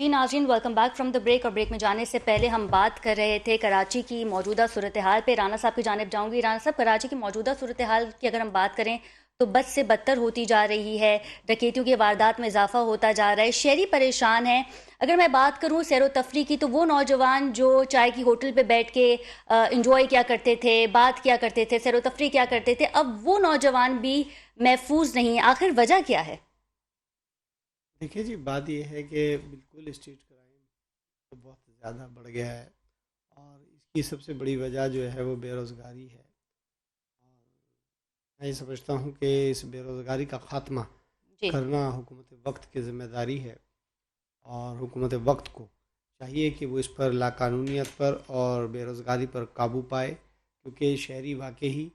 जी नाज़रीन, welcome back from the break. और break में जाने से पहले हम बात कर रहे थे कराची की मौजूदा सूरत हाल पे। राना साहब की जानिब जाऊंगी। राना साहब, कराची की मौजूदा सूरत हाल की अगर हम बात करें तो बद से बदतर होती जा रही है। डकैतियों की वारदात में इजाफा होता जा रहा है, शहरी परेशान है। अगर मैं बात करूं सैर व तफरी की, तो वो नौजवान जो चाय की होटल पे बैठ के इंजॉय किया करते थे, बात किया करते थे, सैर व तफरी किया करते थे, अब वो नौजवान भी महफूज नहीं। आखिर वजह क्या है? देखिए जी, बात यह है कि बिल्कुल स्ट्रीट क्राइम तो बहुत ज़्यादा बढ़ गया है और इसकी सबसे बड़ी वजह जो है वो बेरोज़गारी है। और मैं ये समझता हूँ कि इस बेरोज़गारी का ख़ात्मा जी। करना हुकूमत वक्त की ज़िम्मेदारी है और हुकूमत वक्त को चाहिए कि वो इस पर लाकानूनियत पर और बेरोज़गारी पर काबू पाए, क्योंकि शहरी वाकई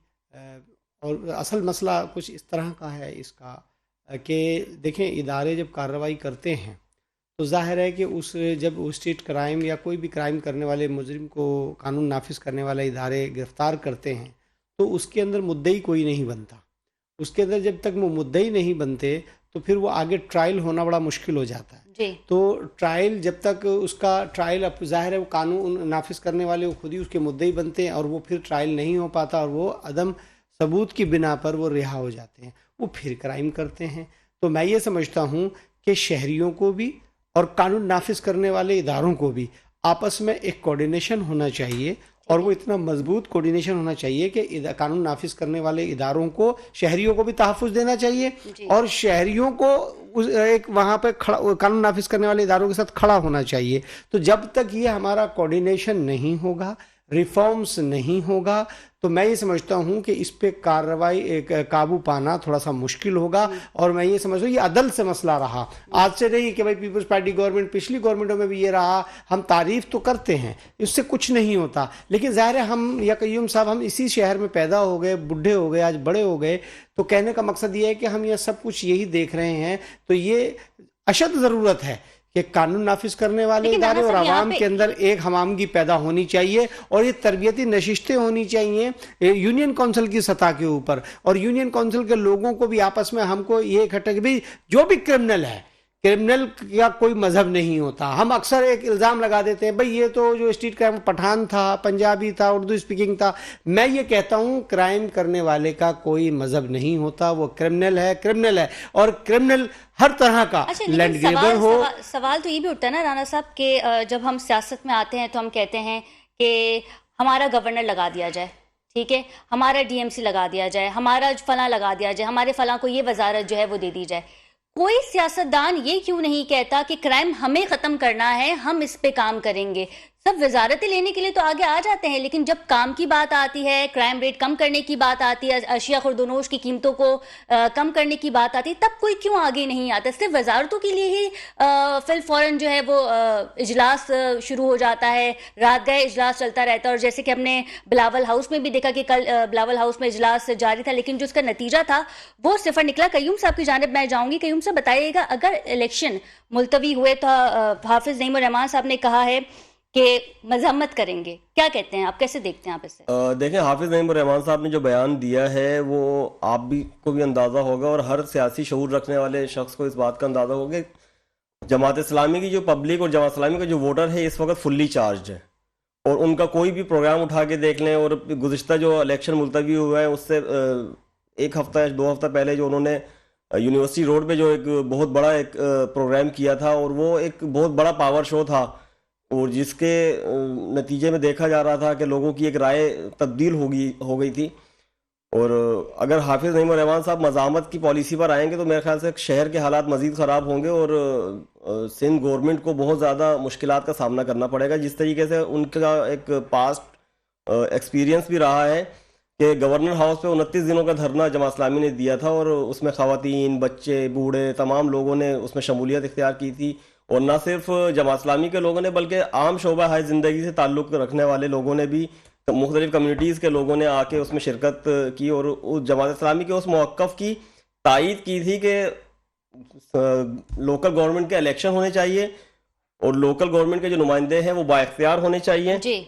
और असल मसला कुछ इस तरह का है इसका कि देखें, इदारे जब कार्रवाई करते हैं तो ज़ाहिर है कि उस जब वो स्ट्रीट क्राइम या कोई भी क्राइम करने वाले मुजरिम को कानून नाफिज करने वाले इदारे गिरफ़्तार करते हैं तो उसके अंदर मुद्दई कोई नहीं बनता। उसके अंदर जब तक वो मुद्दई नहीं बनते तो फिर वो आगे ट्रायल होना बड़ा मुश्किल हो जाता है। जी। तो ट्रायल जब तक उसका ट्रायल, अब ज़ाहिर है वो कानून नाफिज करने वाले वो खुद ही उसके मुद्दई बनते हैं और वो फिर ट्रायल नहीं हो पाता और वो अदम सबूत की बिना पर वो रिहा हो जाते हैं, वो फिर क्राइम करते हैं। तो मैं ये समझता हूँ कि शहरियों को भी और कानून नाफिज करने वाले इदारों को भी आपस में एक कोऑर्डिनेशन होना चाहिए और ठीक वो है। इतना मजबूत कोऑर्डिनेशन होना चाहिए कि कानून नाफिज करने वाले इदारों को शहरियों को भी तहफ़्फ़ुज़ देना चाहिए जी। और शहरियों को एक वहाँ पे खड़ा कानून नाफिज करने वाले इदारों के साथ खड़ा होना चाहिए। तो जब तक ये हमारा कोऑर्डिनेशन नहीं होगा, रिफॉर्म्स नहीं होगा, तो मैं ये समझता हूँ कि इस पे कार्रवाई काबू पाना थोड़ा सा मुश्किल होगा। और मैं ये समझता हूँ ये अदल से मसला रहा, आज से नहीं कि भाई पीपल्स पार्टी गवर्नमेंट, पिछली गवर्नमेंटों में भी ये रहा। हम तारीफ तो करते हैं, इससे कुछ नहीं होता, लेकिन ज़ाहिर है हम या कय्यूम साहब हम इसी शहर में पैदा हो गए, बूढ़े हो गए, आज बड़े हो गए, तो कहने का मकसद ये है कि हम ये सब कुछ यही देख रहे हैं। तो ये अशद ज़रूरत है कि कानून नाफिज करने वाले लेकिन राना इदारे और साहब यहाँ आवाम पे के अंदर एक हमामगी पैदा होनी चाहिए और ये तरबियती नशिस्तें होनी चाहिए यूनियन काउंसिल की सतह के ऊपर। और यूनियन काउंसिल के लोगों को भी आपस में हमको ये इकट्ठा कि भाई जो भी क्रिमिनल है, क्रिमिनल का कोई मजहब नहीं होता। हम अक्सर एक इल्ज़ाम लगा देते हैं भाई ये तो जो स्ट्रीट क्राइम पठान था, पंजाबी था, उर्दू स्पीकिंग था। मैं ये कहता हूँ क्राइम करने वाले का कोई मजहब नहीं होता, वो क्रिमिनल है, क्रिमिनल है। और क्रिमिनल हर तरह का, अच्छा, लेकिन लैंड ग्रेबर हो। सवाल तो ये भी उठता है ना राना साहब कि जब हम सियासत में आते हैं तो हम कहते हैं कि हमारा गवर्नर लगा दिया जाए, ठीक है, हमारा डीएमसी लगा दिया जाए, हमारा फलां लगा दिया जाए, हमारे फलां को ये वजारत जो है वो दे दी जाए। कोई सियासतदान ये क्यों नहीं कहता कि क्राइम हमें खत्म करना है, हम इस पे काम करेंगे? सब वजारतें लेने के लिए तो आगे आ जाते हैं, लेकिन जब काम की बात आती है, क्राइम रेट कम करने की बात आती है, अशिया खुर्दनोश की कीमतों को कम करने की बात आती है, तब कोई क्यों आगे नहीं आता? सिर्फ वजारतों के लिए ही फिल फौरन जो है वो इजलास शुरू हो जाता है, रात गए इजलास चलता रहता है। और जैसे कि हमने बिलावल हाउस में भी देखा कि कल बिलावल हाउस में इजलास जारी था, लेकिन जो उसका नतीजा था वो सिफर निकला। कय्यूम साहब की जानिब मैं जाऊंगी। कय्यूम साहब, बताइएगा, अगर इलेक्शन मुलतवी हुए तो हाफिज नईम रहमान साहब ने कहा है कि मजम्मत करेंगे, क्या कहते हैं आप, कैसे देखते हैं आप इसे? देखें, हाफिज नईम रहमान साहब ने जो बयान दिया है वो आप भी को भी अंदाज़ा होगा और हर सियासी शऊर रखने वाले शख्स को इस बात का अंदाज़ा होगा कि जमात इस्लामी की जो पब्लिक और जमात इस्लामी का जो वोटर है इस वक्त फुल्ली चार्ज है और उनका कोई भी प्रोग्राम उठा के देख लें। और गुज़िश्ता जो इलेक्शन मुलतवी हुआ है उससे एक हफ्ता या 2 हफ्ता पहले जो उन्होंने यूनिवर्सिटी रोड पे जो एक बहुत बड़ा एक प्रोग्राम किया था और वो एक बहुत बड़ा पावर शो था और जिसके नतीजे में देखा जा रहा था कि लोगों की एक राय तब्दील हो गई थी। और अगर हाफिज नईम रहमान साहब मज़ामत की पॉलिसी पर आएंगे तो मेरे ख्याल से शहर के हालात मज़ीद ख़राब होंगे और सिंध गवर्नमेंट को बहुत ज़्यादा मुश्किलात का सामना करना पड़ेगा। जिस तरीके से उनका एक पास्ट एक्सपीरियंस भी रहा है कि गवर्नर हाउस पे 29 दिनों का धरना जमात इस्लामी ने दिया था और उसमें ख़वातीन, बच्चे, बूढ़े तमाम लोगों ने उसमें शमूलियत इख्तियार की थी। और ना सिर्फ जमात इस्लामी के लोगों ने बल्कि आम शोबा हाय ज़िंदगी से ताल्लुक़ रखने वाले लोगों ने भी, मुख्तलिफ कम्युनिटीज़ के लोगों ने आके उसमें शिरकत की और उस जमात इस्लामी के उस मौक़िफ़ की तायीद की थी कि लोकल गवर्नमेंट के इलेक्शन होने चाहिए और लोकल गवर्नमेंट के जो नुमाइंदे हैं वो बाइख्तियार होने चाहिए जी।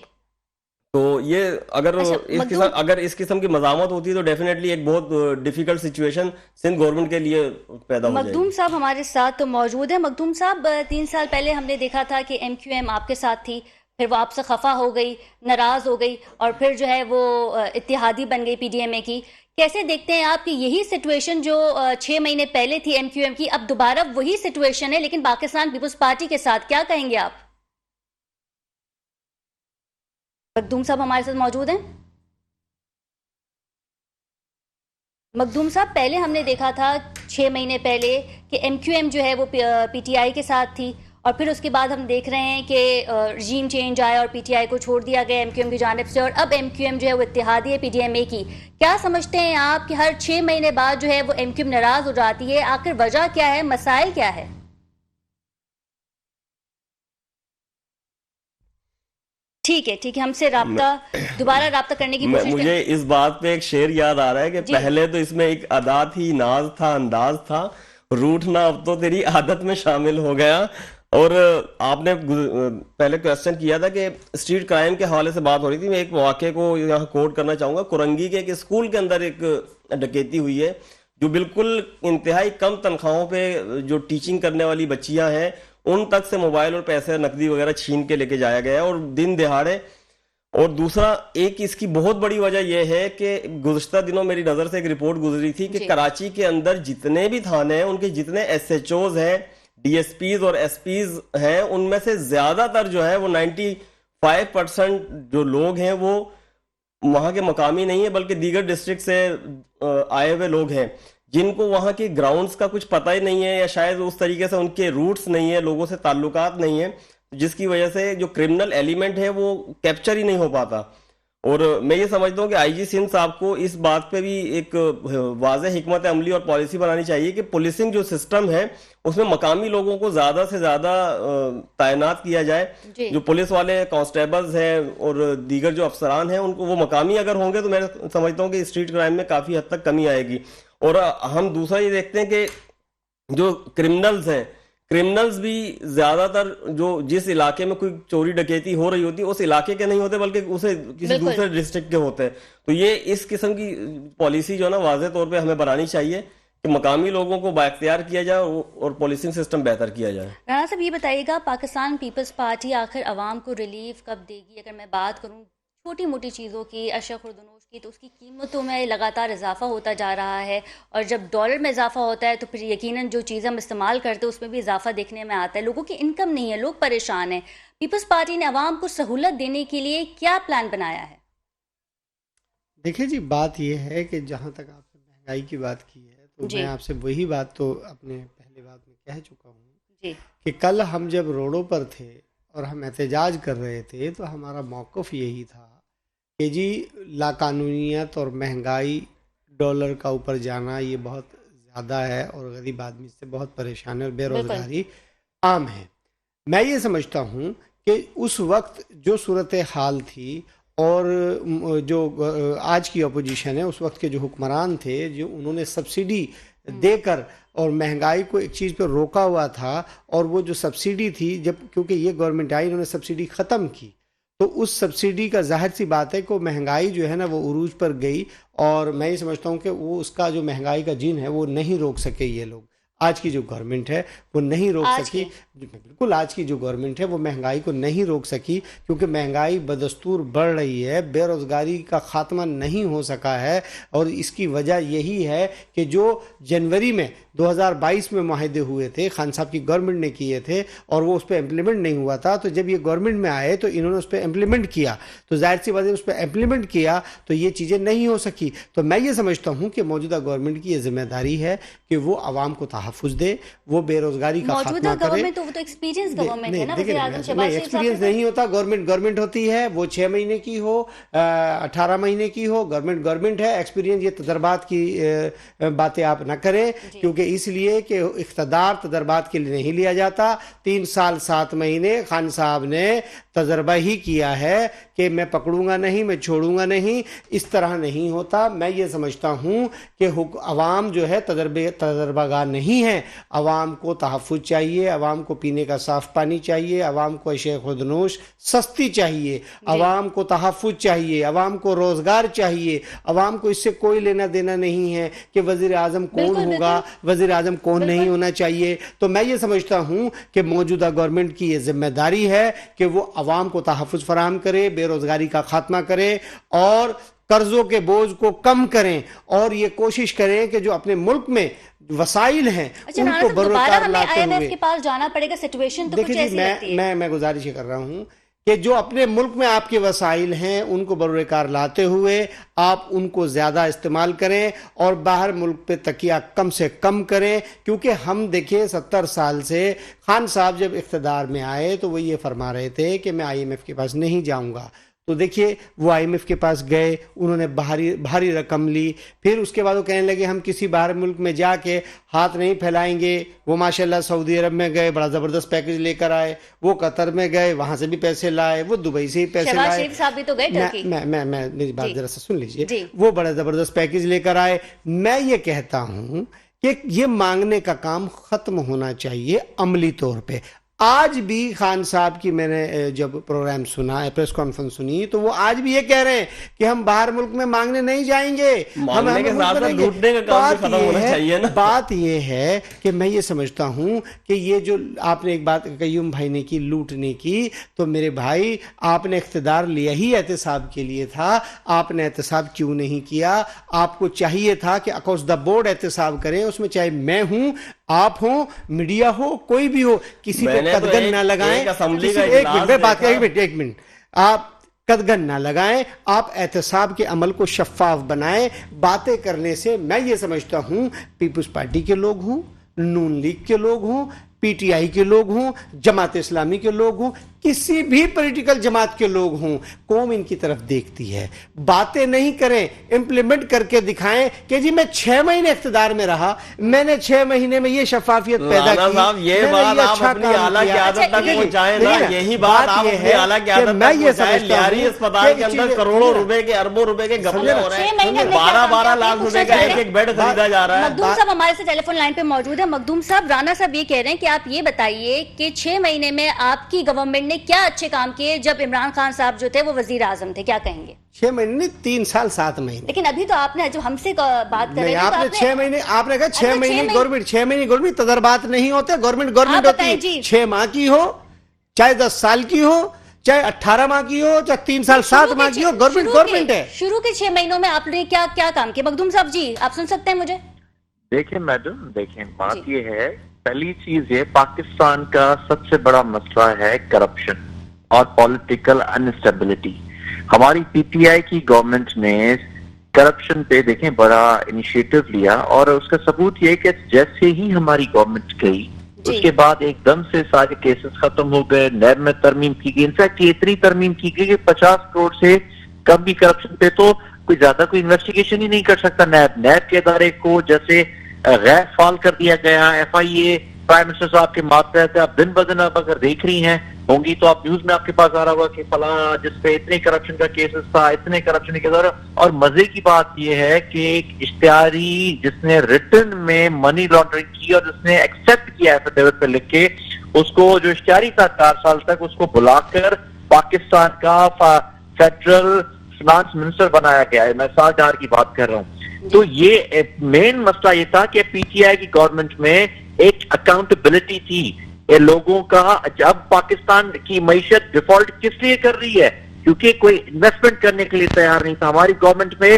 تو یہ اگر اچھا، اگر اس قسم کی مزاحمت ہوتی ہے تو ڈیفینیٹلی ایک بہت ڈیفیکلٹ سچویشن سندھ گورنمنٹ کے لیے پیدا ہو جائے مخدوم گی. صاحب ہمارے ساتھ تو موجود ہیں. مخدوم صاحب 3 سال پہلے ہم نے دیکھا تھا کہ ایم کیو ایم آپ کے ساتھ تھی، پھر وہ آپ سے خفا ہو گئی، ناراض ہو گئی، اور پھر جو ہے وہ اتحادی بن گئی پی ڈی ایم اے کی. کیسے دیکھتے ہیں آپ کہ یہی سچویشن جو 6 مہینے پہلے تھی ایم کیو ایم کی، اب دوبارہ وہی سچویشن ہے لیکن پاکستان پیپلز پارٹی کے ساتھ؟ کیا کہیں گے آپ؟ مخدوم صاحب ہمارے ساتھ موجود ہیں؟ مخدوم صاحب پہلے ہم نے دیکھا تھا 6 مہینے پہلے کہ ایم کیو ایم جو ہے وہ پی ٹی آئی کے ساتھ تھی، اور پھر اس کے بعد ہم دیکھ رہے ہیں کہ رجیم چینج آیا اور پی ٹی آئی کو چھوڑ دیا گیا ایم کیو ایم کی جانب سے، اور اب ایم کیو ایم جو ہے وہ اتحادی ہے پی ڈی ایم اے کی. کیا سمجھتے ہیں آپ کہ ہر 6 مہینے بعد جو ہے وہ ایم کیو ایم ناراض ہو جاتی ہے؟ آخر وجہ کیا ہے؟ مسائل کیا ہے؟ ٹھیک ہے ہم سے دوبارہ رابطہ کرنے کی کوشش کریں. مجھے اس بات پہ ایک شعر یاد آ رہا ہے کہ پہلے تو اس میں ایک ادا تھی، ناز تھا، انداز تھا، روٹھنا اب تو تیری عادت میں شامل ہو گیا. اور آپ نے پہلے کویسچن کیا تھا کہ اسٹریٹ کرائم کے حوالے سے بات ہو رہی تھی. میں ایک واقعے کو یہاں کوٹ کرنا چاہوں گا. کرنگی کے ایک اسکول کے اندر ایک ڈکیتی ہوئی ہے جو بالکل انتہائی کم تنخواہوں پہ جو ٹیچنگ کرنے والی بچیاں ہیں ان تک سے موبائل اور پیسے نقدی وغیرہ چھین کے لے کے جایا گیا ہے، اور دن دہاڑے. اور دوسرا ایک اس کی بہت بڑی وجہ یہ ہے کہ گزشتہ دنوں میری نظر سے ایک رپورٹ گزری تھی کہ کراچی کے اندر جتنے بھی تھانے ہیں ان کے جتنے ایس ایچ اوز ہیں، ڈی ایس پیز اور ایس پیز ہیں، ان میں سے زیادہ تر جو ہے وہ 95% جو لوگ ہیں وہ وہاں کے مقامی نہیں ہیں بلکہ دیگر ڈسٹرکٹ سے آئے ہوئے لوگ ہیں، جن کو وہاں کے گراؤنڈز کا کچھ پتہ ہی نہیں ہے، یا شاید اس طریقے سے ان کے روٹس نہیں ہیں، لوگوں سے تعلقات نہیں ہیں، جس کی وجہ سے جو کرمنل ایلیمنٹ ہے وہ کیپچر ہی نہیں ہو پاتا. اور میں یہ سمجھتا ہوں کہ آئی جی سندھ صاحب کو اس بات پہ بھی ایک واضح حکمت عملی اور پالیسی بنانی چاہیے کہ پولیسنگ جو سسٹم ہے اس میں مقامی لوگوں کو زیادہ سے زیادہ تعینات کیا جائے. جو پولیس والے کانسٹیبلز ہیں اور دیگر جو افسران ہیں ان کو وہ مقامی اگر ہوں گے تو میں سمجھتا ہوں کہ اسٹریٹ کرائم میں کافی حد تک کمی آئے گی. اور ہم دوسرا یہ دیکھتے ہیں کہ جو کرمنلز ہیں، کرمنلز بھی زیادہ تر جو جس علاقے میں کوئی چوری ڈکیتی ہو رہی ہوتی ہے اس علاقے کے نہیں ہوتے بلکہ اسے کسی دوسرے ڈسٹرکٹ کے ہوتے ہیں. تو یہ اس قسم کی پالیسی جو ہے نا واضح طور پہ ہمیں بنانی چاہیے کہ مقامی لوگوں کو بااختیار کیا جائے اور پولیسنگ سسٹم بہتر کیا جائے. رانا صاحب یہ بتائیے گا، پاکستان پیپلز پارٹی آخر عوام کو ریلیف کب دے گی؟ اگر میں بات کروں چھوٹی موٹی چیزوں کی، اشیا خوردنوش کی، تو اس کی قیمتوں میں لگاتار اضافہ ہوتا جا رہا ہے، اور جب ڈالر میں اضافہ ہوتا ہے تو پھر یقیناً جو چیزیں ہم استعمال کرتے ہیں اس میں بھی اضافہ دیکھنے میں آتا ہے. لوگوں کی انکم نہیں ہے، لوگ پریشان ہیں. پیپلز پارٹی نے عوام کو سہولت دینے کے لیے کیا پلان بنایا ہے؟ دیکھیں جی، بات یہ ہے کہ جہاں تک آپ نے مہنگائی کی بات کی ہے تو میں آپ سے وہی بات تو اپنے پہلے بات میں کہہ چکا ہوں کہ کل ہم جب روڈوں پر تھے اور ہم احتجاج کر رہے تھے تو ہمارا موقف یہی تھا کہ جی لاقانونیت اور مہنگائی، ڈالر کا اوپر جانا یہ بہت زیادہ ہے اور غریب آدمی سے بہت پریشان ہے اور بے روزگاری عام ہے. میں یہ سمجھتا ہوں کہ اس وقت جو صورتحال تھی اور جو آج کی اپوزیشن ہے، اس وقت کے جو حکمران تھے جو انہوں نے سبسڈی دے کر اور مہنگائی کو ایک چیز پہ روکا ہوا تھا، اور وہ جو سبسڈی تھی جب کیونکہ یہ گورنمنٹ آئی انہوں نے سبسڈی ختم کی تو اس سبسڈی کا ظاہر سی بات ہے کہ مہنگائی جو ہے نا وہ عروج پر گئی، اور میں یہ سمجھتا ہوں کہ وہ اس کا جو مہنگائی کا جن ہے وہ نہیں روک سکے یہ لوگ. آج کی جو گورنمنٹ ہے وہ نہیں روک سکی. بالکل آج کی جو گورنمنٹ ہے وہ مہنگائی کو نہیں روک سکی کیونکہ مہنگائی بدستور بڑھ رہی ہے، بے روزگاری کا خاتمہ نہیں ہو سکا ہے. اور اس کی وجہ یہی ہے کہ جو جنوری میں 2022 میں معاہدے ہوئے تھے، خان صاحب کی گورنمنٹ نے کیے تھے اور وہ اس پہ امپلیمنٹ نہیں ہوا تھا، تو جب یہ گورنمنٹ میں آئے تو انہوں نے اس پہ امپلیمنٹ کیا، تو ظاہر سی بات ہے اس پہ امپلیمنٹ کیا تو یہ چیزیں نہیں ہو سکی. تو میں یہ سمجھتا ہوں کہ موجودہ گورنمنٹ کی یہ ذمہ داری ہے کہ وہ عوام کو تحفظ دے، وہ بے روزگاری کا خاتمہ کرے. گورنمنٹ تو وہ تو ایکسپیرینس گورنمنٹ ہے نا، وزیر اعظم شہباز شریف صاحب. ایکسپیرینس نہیں ہوتا، گورنمنٹ ہوتی ہے، وہ 6 مہینے کی ہو 18 مہینے کی ہو، گورنمنٹ ہے. ایکسپیرینس یہ تجربات کی باتیں آپ نہ کریں کیونکہ کہ اس لیے کہ اقتدار تجربات کے لیے نہیں لیا جاتا. 3 سال 7 مہینے خان صاحب نے تجربہ ہی کیا ہے کہ میں پکڑوں گا نہیں, میں چھوڑوں گا نہیں. اس طرح نہیں ہوتا. میں یہ سمجھتا ہوں کہ عوام جو ہے تجربہ گار نہیں ہے. عوام کو تحفظ چاہیے, عوام کو پینے کا صاف پانی چاہیے, عوام کو اشیاء خودنوش سستی چاہیے, عوام کو تحفظ چاہیے, عوام کو روزگار چاہیے. عوام کو اس سے کوئی لینا دینا نہیں ہے کہ وزیر اعظم کون ہوگا, وزیر اعظم کون نہیں ہونا چاہیے. تو میں یہ سمجھتا ہوں کہ موجودہ گورنمنٹ کی یہ ذمہ داری ہے کہ وہ عوام کو تحفظ فراہم کرے, بے روزگاری کا خاتمہ کرے اور قرضوں کے بوجھ کو کم کریں, اور یہ کوشش کریں کہ جو اپنے ملک میں وسائل ہیں ان کو بروکار لاتے ہوئے. کے پاس جانا پڑے گا, سچویشن تو کچھ ایسی لگتی ہے. میں گزارش کر رہا ہوں کہ جو اپنے ملک میں آپ کے وسائل ہیں ان کو بروکار لاتے ہوئے آپ ان کو زیادہ استعمال کریں اور باہر ملک پہ تکیہ کم سے کم کریں. کیونکہ ہم دیکھیں 70 سال سے خان صاحب جب اقتدار میں آئے تو وہ یہ فرما رہے تھے کہ میں IMF کے پاس نہیں جاؤں گا. تو دیکھیے وہ IMF کے پاس گئے, انہوں نے بھاری رقم لی, پھر اس کے بعد وہ کہنے لگے ہم کسی باہر ملک میں جا کے ہاتھ نہیں پھیلائیں گے. وہ ماشاءاللہ سعودی عرب میں گئے, بڑا زبردست پیکج لے کر آئے. وہ قطر میں گئے, وہاں سے بھی پیسے لائے. وہ دبئی سے ہی پیسے لائے. شہباز شریف صاحب بھی تو گئے ٹرکی. میں میری بات ذرا سا سن لیجئے. وہ بڑا زبردست پیکج لے کر آئے. میں یہ کہتا ہوں کہ یہ مانگنے کا کام ختم ہونا چاہیے عملی طور پہ. آج بھی خان صاحب کی میں نے جب پروگرام سنا, پریس کانفرنس سنی, تو وہ آج بھی یہ کہہ رہے ہیں کہ ہم باہر ملک میں مانگنے نہیں جائیں گے. بات یہ ہے کہ میں یہ سمجھتا ہوں کہ یہ جو آپ نے ایک بات قیوم بھائی نے کی لوٹنے کی, تو میرے بھائی آپ نے اقتدار لیا ہی احتساب کے لیے تھا. آپ نے احتساب کیوں نہیں کیا؟ آپ کو چاہیے تھا کہ اکراس دا بورڈ احتساب کریں. اس میں چاہے میں ہوں, آپ ہوں, میڈیا ہو, کوئی بھی ہو, کسی پہ قدغن نہ لگائیں. ایک منٹ آپ قدغن نہ لگائیں. آپ احتساب کے عمل کو شفاف بنائیں. باتیں کرنے سے میں یہ سمجھتا ہوں پیپلز پارٹی کے لوگ ہوں, نون لیگ کے لوگ ہوں, PTI کے لوگ ہوں, جماعت اسلامی کے لوگ ہوں, کسی بھی پولیٹیکل جماعت کے لوگ ہوں, قوم ان کی طرف دیکھتی ہے. باتیں نہیں کریں, امپلیمنٹ کر کے دکھائیں کہ جی میں 6 مہینے اقتدار میں رہا, میں نے 6 مہینے میں یہ شفافیت پیدا کی. یہ بات آپ اپنی اعلیٰ قیادت تک پہنچائیں نا, یہی بات آپ اپنی اعلیٰ قیادت تک پہنچائیں. لیاری اسپتال کے اندر کروڑوں روپے کے, اربوں روپے کے گھپلے ہو رہے ہیں, 12 لاکھ روپے کا ایک بیڈ خریدا جا رہا ہے. مخدوم صاحب ہمارے سے ٹیلی فون لائن پہ موجود ہے. مخدوم صاحب, رانا صاحب یہ کہہ رہے ہیں کہ آپ یہ بتائیے کہ 6 مہینے میں آپ کی گورنمنٹ نے کیا اچھے کام کیے جب عمران خان صاحب جو تھے وہ وزیر اعظم تھے, کیا کہیں گے؟ 6 مہینے 3 سال 7 مہینے. لیکن ابھی تو آپ نے جو ہم سے بات کر رہے ہیں, آپ نے 6 مہینے, آپ نے کہا 6 مہینے گورنمنٹ, 6 مہینے گورنمنٹ تجربات نہیں ہوتے. گورنمنٹ ہوتی ہے 6 ماہ کی ہو, چاہے 10 سال کی ہو, چاہے 18 ماہ کی ہو, چاہے 3 سال 7 ماہ کی ہو, گورنمنٹ ہے. شروع کے 6 مہینوں میں آپ نے کیا کام کیا؟ مخدوم صاحب جی آپ سن سکتے ہیں مجھے؟ دیکھیں میڈم, دیکھیں بات یہ ہے, پہلی چیز یہ پاکستان کا سب سے بڑا مسئلہ ہے کرپشن اور پولیٹیکل انسٹیبلٹی. ہماری PTI کی گورنمنٹ نے کرپشن پہ دیکھیں بڑا انیشیٹو لیا, اور اس کا ثبوت یہ کہ جیسے ہی ہماری گورنمنٹ گئی اس کے بعد ایک دم سے سارے کیسز ختم ہو گئے. نیب میں ترمیم کی گئی, انفیکٹ یہ اتنی ترمیم کی گئی کہ 50 کروڑ سے کم بھی کرپشن پہ تو کوئی زیادہ کوئی انویسٹیگیشن ہی نہیں کر سکتا. نیب کے ادارے کو جیسے غیر فعال کر دیا گیا. FIA پرائم منسٹر صاحب کے ماتحت آپ دن بدن آپ اگر دیکھ رہی ہیں ہوں گی تو آپ نیوز میں آپ کے پاس آ رہا ہوگا کہ فلاں جس پہ اتنے کرپشن کا کیسز تھا, اتنے کرپشن کے دور. اور مزے کی بات یہ ہے کہ ایک اشتہاری جس نے ریٹن میں منی لانڈرنگ کی اور جس نے ایکسپٹ کیا ایفیڈیوٹ پہ لکھ کے, اس کو جو اشتہاری تھا 4 سال تک, اس کو بلا کر پاکستان کا فیڈرل فنانس منسٹر بنایا گیا ہے. میں 7 کی بات کر رہا ہوں. تو یہ مین مسئلہ یہ تھا کہ PTI کی گورنمنٹ میں ایک اکاؤنٹیبلٹی تھی لوگوں کا. اب پاکستان کی معیشت ڈیفالٹ کس لیے کر رہی ہے؟ کیونکہ کوئی انویسٹمنٹ کرنے کے لیے تیار نہیں تھا. ہماری گورنمنٹ میں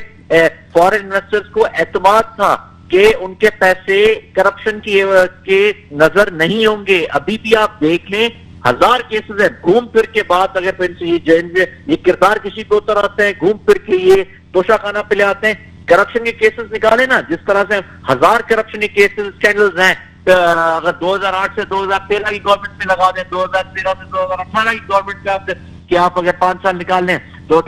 فارن انویسٹرز کو اعتماد تھا کہ ان کے پیسے کرپشن کے نظر نہیں ہوں گے. ابھی بھی آپ دیکھ لیں 1000 کیسز ہیں. گھوم پھر کے بعد اگر پھر یہ کردار کسی کو اتر آتے ہیں, گھوم پھر کے یہ توشہ خانہ پہ لے آتے ہیں. کرپشن کے کیسز نکالے نا, جس طرح سے 1000 کرپشن کے کیسز اسکینڈلز ہیں. اگر 2008 سے 2013 کی گورنمنٹ میں لگا دیں, 2013 سے 2018 کی گورنمنٹ کا کہ آپ اگر 5 سال نکال لیں تو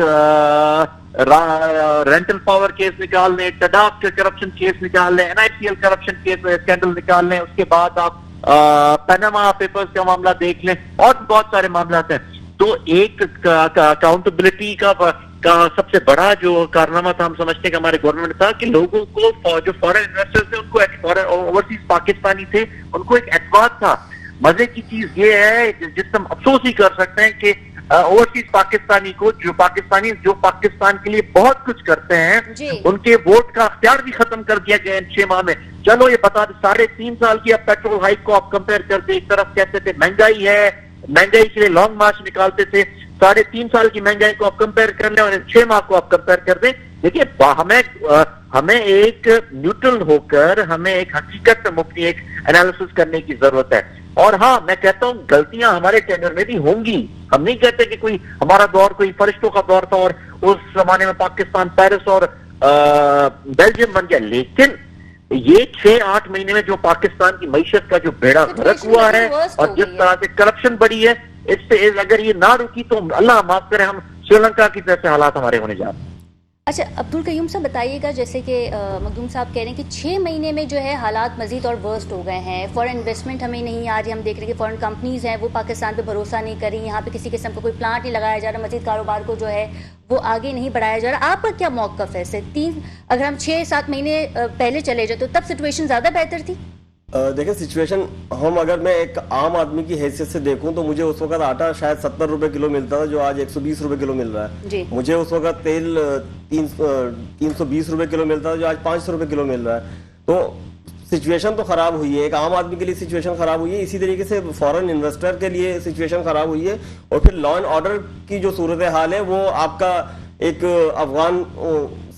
रेंटल पावर केस निकाल लें, टडाफ के करप्शन केस निकाल लें, NIPL करप्शन केस स्कैंडल निकाल लें, उसके बाद आप पैनामा पेपर्स का मामला देख लें, और बहुत सारे मामला हैं। तो एक अकाउंटेबिलिटी का सबसे बड़ा जो कारनामा था, हम समझते हैं कि हमारे गवर्नमेंट था कि लोगों को जो फॉरेन इन्वेस्टर्स थे, उनको ओवरसीज पाकिस्तानी थे, उनको एक एतमाद था। मजे की चीज ये है जिससे हम अफसोस ही कर सकते हैं कि ओवरसीज पाकिस्तानी को जो पाकिस्तान के लिए बहुत कुछ करते हैं, उनके वोट का अख्तियार भी खत्म कर दिया गया इन 6 माह में। चलो ये बता दें, 3.5 साल की अब पेट्रोल हाइक को आप कंपेयर करते, एक तरफ कहते थे महंगाई है, महंगाई के लिए लॉन्ग मार्च निकालते थे, 3.5 साल की महंगाई को आप कंपेयर कर लें और 6 माह को आप कंपेयर कर दें। देखिए, हमें एक न्यूट्रल होकर हमें एक हकीकत पे मुबनी एक एनालिसिस करने की जरूरत है। और हाँ, मैं कहता हूँ गलतियां हमारे टेन्योर में भी होंगी, हम नहीं कहते कि कोई हमारा दौर कोई फरिश्तों का दौर था और उस जमाने में पाकिस्तान पेरिस और बेल्जियम बन गया, लेकिन ये 6-8 महीने में जो पाकिस्तान की मईशत का जो बेड़ा गर्क हुआ है और जिस तरह से करप्शन बढ़ी है, इससे अगर ये ना रुकी तो अल्लाह माफ करे, हम श्रीलंका की तरह से हालात हमारे होने जा रहे हैं। अच्छा, अब्दुल कयूम साहब बताइएगा, जैसे कि मखदूम साहब कह रहे हैं कि 6 महीने में जो है हालात मजीद और वर्स्ट हो गए हैं, फॉरेन इन्वेस्टमेंट हमें नहीं आ रही, हम देख रहे हैं कि फॉरेन कंपनीज़ हैं वो पाकिस्तान पे भरोसा नहीं कर रही, यहाँ पे किसी किस्म का कोई प्लांट नहीं लगाया जा रहा, मजीद कारोबार को जो है वो आगे नहीं बढ़ाया जा रहा। आपका क्या मौक़िफ़ है इससे? अगर हम 6-7 महीने पहले चले जाते तो तब सिचुएशन ज़्यादा बेहतर थी? देखिए सिचुएशन, अगर मैं एक आम आदमी की हैसियत से देखूं तो मुझे उस वक्त आटा शायद 70 रुपए किलो मिलता था, जो आज 120 रुपए किलो मिल रहा है। मुझे उस वक्त तेल 320 रुपए किलो मिलता था, जो आज 500 रुपए किलो मिल रहा है। तो सिचुएशन तो खराब हुई है, एक आम आदमी के लिए सिचुएशन खराब हुई है, इसी तरीके से फॉरेन इन्वेस्टर के लिए सिचुएशन खराब हुई है। और फिर लॉ एंड ऑर्डर की जो सूरत हाल है, वो आपका एक अफगान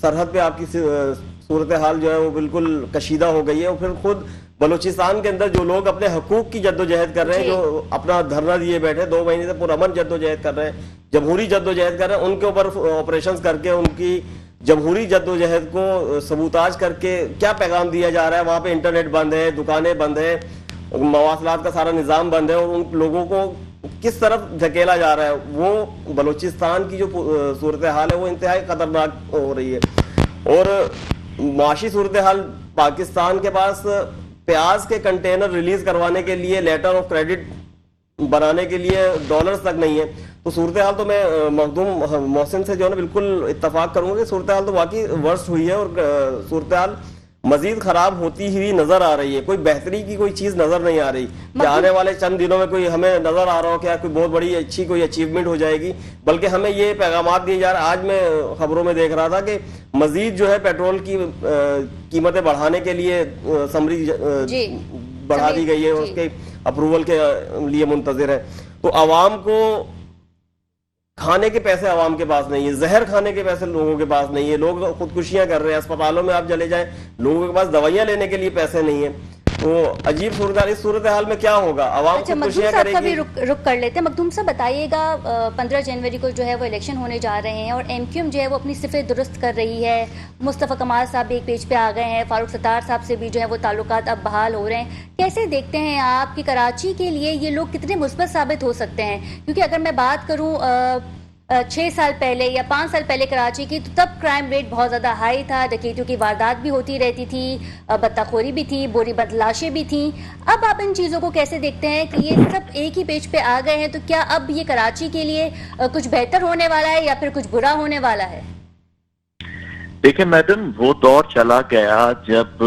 सरहद पे आपकी सूरत हाल जो है वो बिल्कुल कशीदा हो गई है। और फिर खुद बलूचिस्तान के अंदर जो लोग अपने हकूक की जद्दोजहद कर रहे हैं, जो अपना धरना दिए बैठे 2 महीने से पुरअमन जद्दोजहद कर रहे हैं, जमहूरी जद्दोजहद कर रहे हैं, उनके ऊपर ऑपरेशंस करके उनकी जमहूरी जद्दोजहद को सबूताज करके क्या पैगाम दिया जा रहा है? वहाँ पे इंटरनेट बंद है, दुकानें बंद है, मवासलात का सारा निज़ाम बंद है, और उन लोगों को किस तरफ धकेला जा रहा है? वो बलूचिस्तान की जो सूरत हाल है वो इंतहाई खतरनाक हो रही है। और माशी सूरत हाल, पाकिस्तान के पास प्याज के कंटेनर रिलीज करवाने के लिए लेटर ऑफ क्रेडिट बनाने के लिए डॉलर्स तक नहीं है। तो सूरत हाल तो मैं मखदूम मोहसिन से जो है ना बिल्कुल इत्तफाक करूंगा कि सूरत हाल तो वाकई वर्स्ट हुई है, और सूरत हाल मजीद खराब होती हुई नजर आ रही है। कोई बेहतरी की कोई चीज नजर नहीं आ रही कि आने वाले चंद दिनों में कोई हमें नजर आ रहा हो कि कोई बहुत बड़ी अच्छी कोई अचीवमेंट हो जाएगी, बल्कि हमें ये पैगामात दिए जा रहे हैं। आज मैं खबरों में देख रहा था कि मजीद जो है पेट्रोल की कीमतें बढ़ाने के लिए समरी बढ़ा दी गई है, उसके अप्रूवल के लिए मुंतजिर है। तो आवाम को खाने के पैसे आवाम के पास नहीं है, जहर खाने के पैसे लोगों के पास नहीं है, लोग खुदकुशियां कर रहे हैं, अस्पतालों में आप चले जाएं लोगों के पास दवाइयां लेने के लिए पैसे नहीं है। तो अजीब सूरत हाल, इस सूरत हाल में क्या होगा? आवाम खुदकुशियां करेगी। रुक कर लेते हैं। मखदूम साहब बताइएगा, 15 जनवरी को जो है वो इलेक्शन होने जा रहे हैं और MQM जो है वो अपनी सिफ़ें दुरुस्त कर रही है। मुस्तफ़ा कमाल साहब भी एक पेज पे आ गए हैं, फारूक सत्तार साहब से भी जो है वो ताल्लुकात अब बहाल हो रहे हैं। कैसे देखते हैं आप कि कराची के लिए ये लोग कितने मुस्बत साबित हो सकते हैं? क्योंकि अगर मैं बात करूँ 6 साल पहले या 5 साल पहले कराची की, तो तब क्राइम रेट बहुत ज़्यादा हाई था, डकैतियों की वारदात भी होती रहती थी, बत्ताखोरी भी थी, बोरी बदलाशें भी थी। अब आप इन चीज़ों को कैसे देखते हैं कि ये सब एक ही पेज पे आ गए हैं? तो क्या अब ये कराची के लिए कुछ बेहतर होने वाला है या फिर कुछ बुरा होने वाला है? देखिए मैडम, वो दौर चला गया जब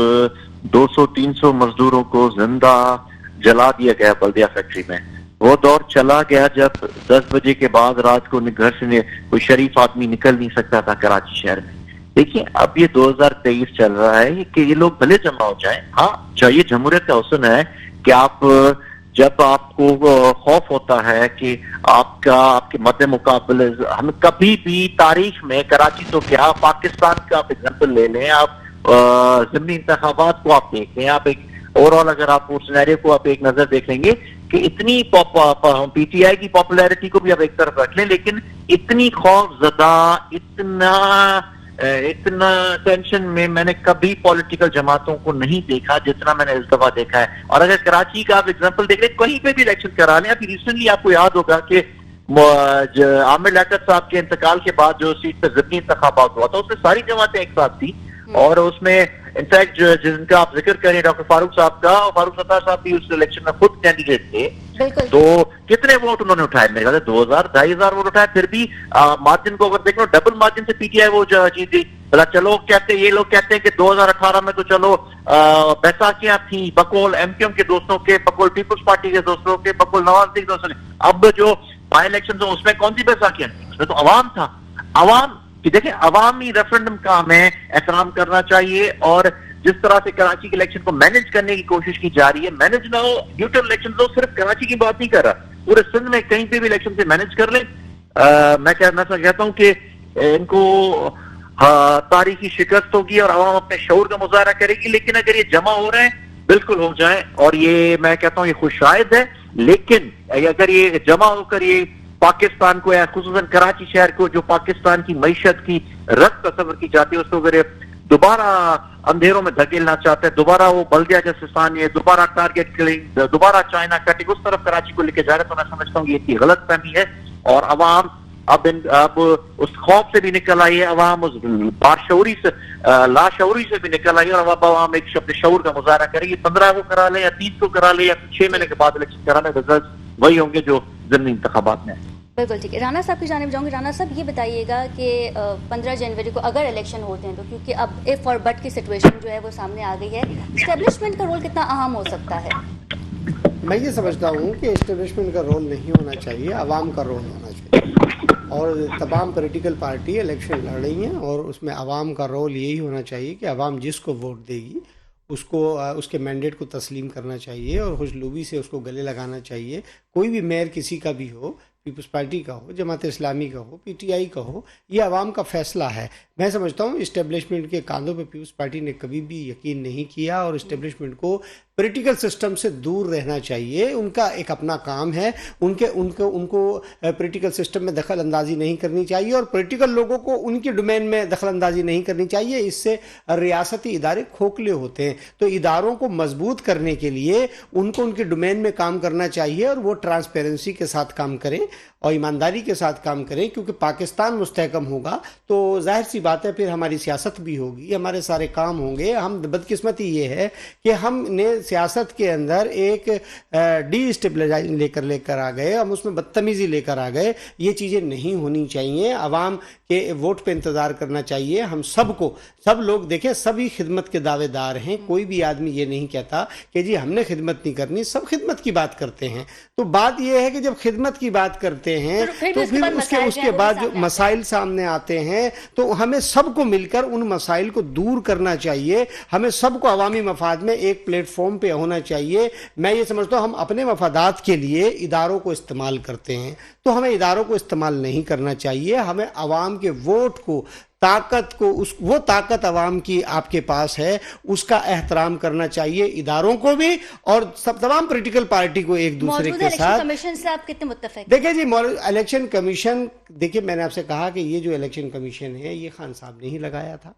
200-300 मजदूरों को जिंदा जला दिया गया बल्दिया फैक्ट्री में। वो दौर चला गया जब 10 बजे के बाद रात को घर से कोई शरीफ आदमी निकल नहीं सकता था कराची शहर में। देखिए अब ये 2023 चल रहा है कि ये लोग भले जमा हो जाएं। हाँ, चाहिए जमहूरियत का हुस्न है कि आप जब आपको खौफ होता है कि आपके मद्दे मुकाबले, हम कभी भी तारीख में कराची तो क्या पाकिस्तान का आप एग्जाम्पल ले लें, आप ज़िमनी इंतखाबात को आप देख लें, आप एक ओवरऑल अगर आप उस सिनेरियो को आप एक नजर देख लेंगे कि इतनी PTI की पॉपुलैरिटी को भी आप एक तरफ रख लें, लेकिन इतनी खौफजदा, इतना टेंशन में मैंने कभी पॉलिटिकल जमातों को नहीं देखा जितना मैंने इस दफा देखा है। और अगर कराची का आप एग्जांपल देख लें, कहीं पे भी इलेक्शन करा लें, अभी रिसेंटली आपको याद होगा कि आमिर लियाकत साहब के इंतकाल के बाद जो सीट पे ज़िमनी इंतखाबात हुआ था उसमें सारी जमातें एक साथ थी, और उसमें इनफैक्ट जिनका आप जिक्र करें डॉक्टर फारूक साहब का, फारूक सत्तार साहब भी उस इलेक्शन में खुद कैंडिडेट थे। बिल्कुल। तो कितने वोट उन्होंने उठाए? मेरे ख्याल से 2000 2500 वोट उठाए, फिर भी मार्जिन को अगर देखो डबल मार्जिन से पीटीआई वो जीती। भला चलो कहते ये लोग कहते हैं कि 2018 में तो चलो बैसाखियां थी बकौल एमक्यूएम के दोस्तों के, बकौल पीपुल्स पार्टी के दोस्तों के, बकौल नवाज शरीफ के दोस्तों के। अब जो बाई इलेक्शन हो उसमें कौन सी बैसाखियां थी? उसमें तो अवाम था। अवाम कि देखें, अवामी रेफरेंडम का हमें एहतराम करना चाहिए, और जिस तरह से कराची के इलेक्शन को मैनेज करने की कोशिश की जा रही है, मैनेज ना हो, न्यूट्रल इलेक्शन हो, सिर्फ कराची की बात नहीं कर रहा, पूरे सिंध में कहीं पे भी इलेक्शन से मैनेज कर ले। मैं कहता हूं कि इनको तारीखी शिकस्त होगी और अवाम अपने शऊर का मुजाहरा करेगी, लेकिन अगर ये जमा हो रहे हैं बिल्कुल हो जाए, और ये मैं कहता हूं ये खुशायद है, लेकिन अगर ये जमा होकर ये पाकिस्तान को या खुसूसन कराची शहर को जो पाकिस्तान की मईशत की रत तस्वर की जाती है उसको अगर दोबारा अंधेरों में धकेलना चाहते हैं, दोबारा वो बल्दिया जैसिस्तान, ये दोबारा टारगेट किलिंग, दोबारा चाइना कटिंग उस तरफ कराची को लेके जा रहे, तो मैं समझता हूँ ये इतनी गलत फहमी है। और अवाम अब उस खौफ से भी निकल आई है, अवाम उस बाशऊरी से लाशऊरी से भी निकल आई है, और अब अवाम एक शब्द शऊर का मुजाहरा करेगी। 15 को करा ले या 30 को करा ले या 6 महीने के बाद इलेक्शन करा ले, रिजल्ट वही होंगे जो ज़िमनी इंतखाबात में। बिल्कुल ठीक है। राना साहब की जानिब जाऊंगी। राना साहब ये बताइएगा कि 15 जनवरी को अगर इलेक्शन होते हैं तो, क्योंकि अब इफ और बट की सिचुएशन जो है वो सामने आ गई है, इस्टेब्लिशमेंट का रोल कितना अहम हो सकता है? मैं ये समझता हूँ कि इस्टेब्लिशमेंट का रोल नहीं होना चाहिए, आवाम का रोल होना चाहिए, और तमाम पॉलिटिकल पार्टी इलेक्शन लड़ रही हैं और उसमें आवाम का रोल यही होना चाहिए कि आवाम जिसको वोट देगी उसको उसके मैंडेट को तस्लीम करना चाहिए और खुशलूबी से उसको गले लगाना चाहिए। कोई भी मेयर किसी का भी हो, पीपल्स पार्टी का हो, जमात इस्लामी का हो, पीटीआई का हो, ये आवाम का फैसला है। मैं समझता हूँ इस्टेब्लिशमेंट के कांधों पे पीपल्स पार्टी ने कभी भी यकीन नहीं किया, और इस्टेब्लिशमेंट को पॉलिटिकल सिस्टम से दूर रहना चाहिए। उनका एक अपना काम है, उनको पॉलिटिकल सिस्टम में दखल अंदाजी नहीं करनी चाहिए, और पॉलिटिकल लोगों को उनके डोमेन में दखल अंदाजी नहीं करनी चाहिए। इससे रियासती इदारे खोखले होते हैं। तो इदारों को मजबूत करने के लिए उनको उनके डोमेन में काम करना चाहिए, और वो ट्रांसपेरेंसी के साथ काम करें और ईमानदारी के साथ काम करें, क्योंकि पाकिस्तान मुस्तहकम होगा तो जाहिर सी बात है फिर हमारी सियासत भी होगी, हमारे सारे काम होंगे। हम बदकिस्मती ये है कि हमने सियासत के अंदर एक डीस्टेबलाइजेशन लेकर आ गए, हम उसमें बदतमीजी लेकर आ गए। ये चीज़ें नहीं होनी चाहिए। आवाम के वोट पे इंतज़ार करना चाहिए। हम सबको, सब लोग देखें, सभी खिदमत के दावेदार हैं। कोई भी आदमी ये नहीं कहता कि जी हमने खिदमत नहीं करनी, सब खिदमत की बात करते हैं। तो बात यह है कि जब खिदमत की बात करते हैं तो फिर उसके बाद जो मसाइल सामने आते हैं तो हमें सबको मिलकर उन मसाइल को दूर करना चाहिए। हमें सबको अवामी मफाद में एक प्लेटफॉर्म पे होना चाहिए। मैं ये समझता हूँ हम अपने मफादात के लिए इदारों को इस्तेमाल करते हैं, तो हमें इदारों को इस्तेमाल नहीं करना चाहिए। हमें अवाम के वोट को, ताकत को, वो ताकत अवाम की आपके पास है, उसका एहतराम करना चाहिए, इदारों को भी और सब तमाम पॉलिटिकल पार्टी को एक दूसरे के साथ। कमीशन से आप कितने मुत्तफिक? देखिए जी, इलेक्शन कमीशन, देखिए मैंने आपसे कहा कि ये जो इलेक्शन कमीशन है ये खान साहब ने ही लगाया था,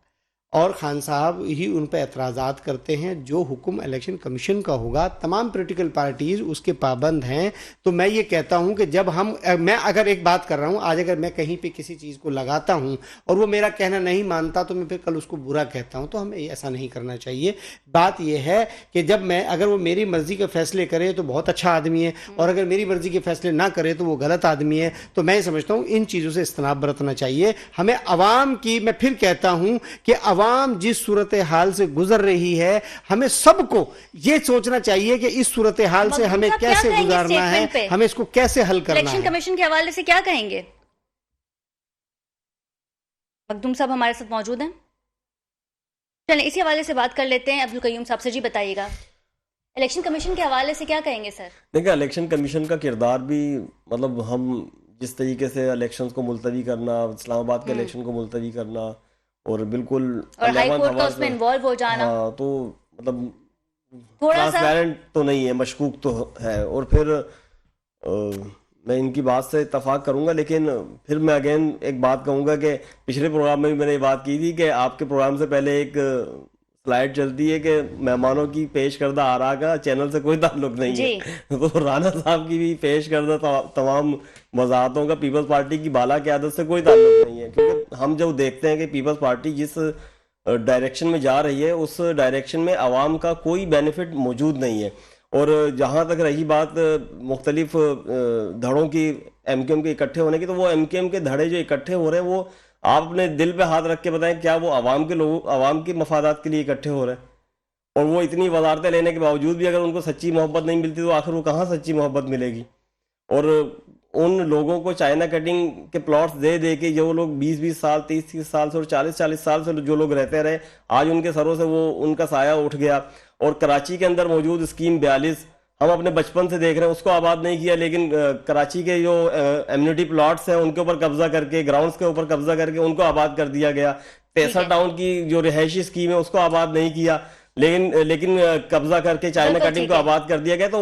और खान साहब ही उन पर एतराज़ात करते हैं। जो हुक्म इलेक्शन कमीशन का होगा, तमाम पॉलिटिकल पार्टीज़ उसके पाबंद हैं। तो मैं ये कहता हूं कि जब मैं अगर एक बात कर रहा हूं, आज अगर मैं कहीं पे किसी चीज़ को लगाता हूं और वो मेरा कहना नहीं मानता तो मैं फिर कल उसको बुरा कहता हूं, तो हमें ऐसा नहीं करना चाहिए। बात यह है कि अगर वो मेरी मर्ज़ी के फैसले करे तो बहुत अच्छा आदमी है, और अगर मेरी मर्ज़ी के फैसले ना करे तो वो गलत आदमी है। तो मैं समझता हूँ इन चीज़ों से इज्तनाब बरतना चाहिए। हमें अवाम की, मैं फिर कहता हूँ कि अवाम जिस सूरत हाल से गुजर रही है, हमें सबको ये सोचना चाहिए कि इस सूरत हाल से हमें कैसे गुजारना है, हमें इसको कैसे हल करना है। इलेक्शन कमीशन के हवाले से क्या कहेंगे? मखदूम साहब हमारे साथ मौजूद हैं। चलें इसी हवाले से बात कर लेते हैं। अब्दुल कयूम साहब से जी बताइएगा, इलेक्शन कमीशन के हवाले से क्या कहेंगे सर? देखिए, इलेक्शन कमीशन का किरदार भी, मतलब हम जिस तरीके से इलेक्शंस को मुलतवी करना, इस्लामाबाद के इलेक्शन को मुलतवी करना, और बिल्कुल हाई कोर्ट का उसमें इन्वॉल्व हो जाना, हाँ, तो मतलब थोड़ा ट्रांसपेरेंट तो नहीं है, मशकूक तो है। और फिर मैं इनकी बात से इत्तफाक करूंगा, लेकिन फिर मैं अगेन एक बात कहूंगा कि पिछले प्रोग्राम में भी मैंने ये बात की थी कि आपके प्रोग्राम से पहले एक स्लाइड चलती है कि मेहमानों की पेश करदा आरा का चैनल से कोई ताल्लुक नहीं है। तो राना साहब की भी पेश करदा तमाम वजाहतों का पीपल्स पार्टी की बाला क़यादत से कोई ताल्लुक नहीं है, क्योंकि हम जब देखते हैं कि पीपल्स पार्टी जिस डायरेक्शन में जा रही है उस डायरेक्शन में आवाम का कोई बेनिफिट मौजूद नहीं है। और जहाँ तक रही बात मुख्तलिफ धड़ों की एमकेएम के इकट्ठे होने की, तो वो एमकेएम के धड़े जो इकट्ठे हो रहे हैं वो आप अपने दिल पे हाथ रख के बताएं क्या वो आवाम के लोगों आवाम के मफादात के लिए इकट्ठे हो रहे हैं? और वो इतनी वजारतें लेने के बावजूद भी अगर उनको सच्ची मोहब्बत नहीं मिलती तो आखिर वो कहाँ सच्ची मोहब्बत मिलेगी? और उन लोगों को चाइना कटिंग के प्लॉट्स दे दे के जो लोग 20-20 साल 30-30 साल से और 40-40 साल से जो लोग रहते रहे, आज उनके सरों से वो उनका साया उठ गया। और कराची के अंदर मौजूद स्कीम 42 हम अपने बचपन से देख रहे हैं, उसको आबाद नहीं किया, लेकिन कराची के जो एम्यूनिटी प्लॉट्स हैं उनके ऊपर कब्जा करके, ग्राउंड्स के ऊपर कब्जा करके उनको आबाद कर दिया गया। 63 टाउन की जो रिहायशी स्कीम है उसको आबाद नहीं किया, लेकिन कब्जा करके चाइना कटिंग को आबाद कर दिया गया। तो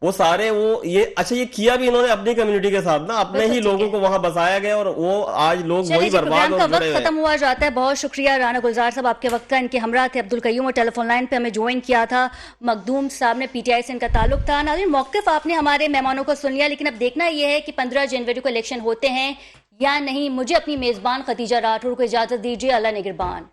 वो सारे वो ये अच्छा ये किया भी इन्होंने अपनी कम्युनिटी के साथ ना, अपने ही लोगों को वहां बसाया गया और वो आज लोग वही बर्बाद और वक्त खत्म हुआ जाता है। बहुत शुक्रिया राना गुलजार साहब आपके वक्त का। इनके हमरा थे अब्दुल कयूम और टेलीफोन लाइन पे हमें ज्वाइन किया था मखदूम साहब ने, पीटीआई से इनका ताल्लुक था। नाज़रीन मौक़िफ़ आपने हमारे मेहमानों को सुन लिया, लेकिन अब देखना यह है कि 15 जनवरी को इलेक्शन होते हैं या नहीं। मुझे अपनी मेज़बान खदीजा राठौर को इजाज़त दीजिए। अल्लाह निगहबान।